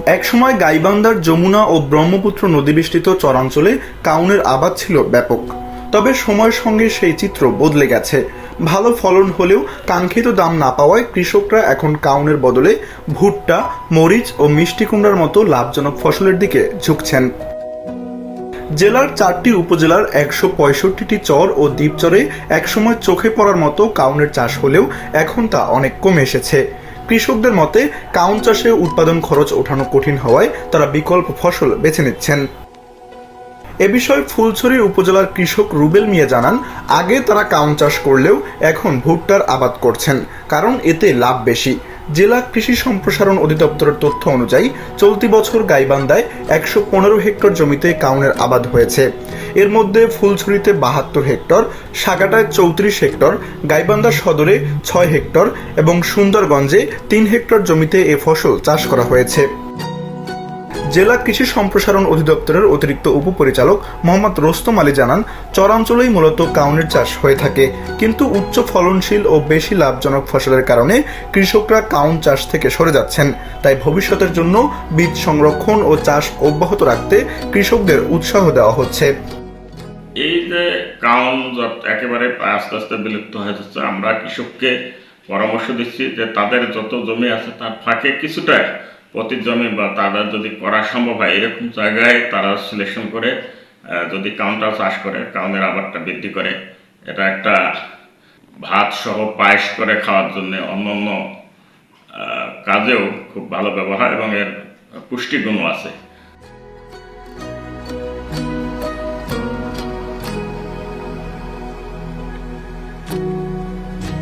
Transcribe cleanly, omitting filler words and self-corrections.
একসময় গাইবান্ধার যমুনা ও ব্রহ্মপুত্র নদীবেষ্টিত চরাঞ্চলে কাউনের আবাদ ছিল ব্যাপক। তবে সময়ের সঙ্গে সেই চিত্র বদলে গেছে। ভালো ফলন হলেও কাঙ্ক্ষিত দাম না পাওয়ায় কৃষকরা এখন কাউনের বদলে ভুট্টা, মরিচ ও মিষ্টি কুমড়ার মতো লাভজনক ফসলের দিকে ঝুঁকছেন। জেলার 4টি উপজেলার 165টি চর ও দ্বীপচরে একসময় চোখে পড়ার মতো কাউনের চাষ হলেও এখন তা অনেক কমে এসেছে। কৃষকদের মতে কাউন চাষে উৎপাদন খরচ ওঠানো কঠিন হওয়ায় তারা বিকল্প ফসল বেছে নিচ্ছেন। এ বিষয়ে ফুলছড়ি উপজেলার কৃষক রুবেল মিয়া জানান, আগে তারা কাউন চাষ করলেও এখন ভুট্টার আবাদ করছেন, কারণ এতে লাভ বেশি। জেলা কৃষি সম্প্রসারণ অধিদপ্তরের তথ্য অনুযায়ী চলতি বছর গাইবান্ধায় 115 হেক্টর জমিতে কাউনের আবাদ হয়েছে। এর মধ্যে ফুলছড়িতে 72 হেক্টর, সাগাটায় 34 হেক্টর, গাইবান্ধা সদরে 6 হেক্টর এবং সুন্দরগঞ্জে 3 হেক্টর জমিতে এ ফসল চাষ করা হয়েছে। জেলা কৃষি সম্প্রসারণ অধিদপ্তরের অতিরিক্ত উপপরিচালক মোহাম্মদ রোস্তম আলী জানান, চরাঞ্চলেই মূলত কাউনের চাষ হয়ে থাকে, কিন্তু উচ্চ ফলনশীল ও বেশি লাভজনক ফসলের কারণে কৃষকরা কাউন চাষ থেকে সরে যাচ্ছেন। তাই ভবিষ্যতের জন্য বীজ সংরক্ষণ ও চাষ অব্যাহত রাখতে কৃষকদের উৎসাহ দেওয়া হচ্ছে। এই যে কাউন একেবারে আস্তে আস্তে বিলুপ্ত হয়ে যাচ্ছে, আমরা কৃষককে পরামর্শ দিচ্ছি যে তাদের যত জমি আছে তার ফাঁকে কিছুটা প্রতি জমি বা তাদের যদি করা সম্ভব হয় এরকম জায়গায় তারা সিলেকশন করে যদি কাউনটা চাষ করে, কাউনের আবারটা বৃদ্ধি করে, এটা একটা ভাত সহ পায়েস করে খাওয়ার জন্য অন্যান্য কাজেও খুব ভালো ব্যবহার এবং এর পুষ্টিগুণও আছে।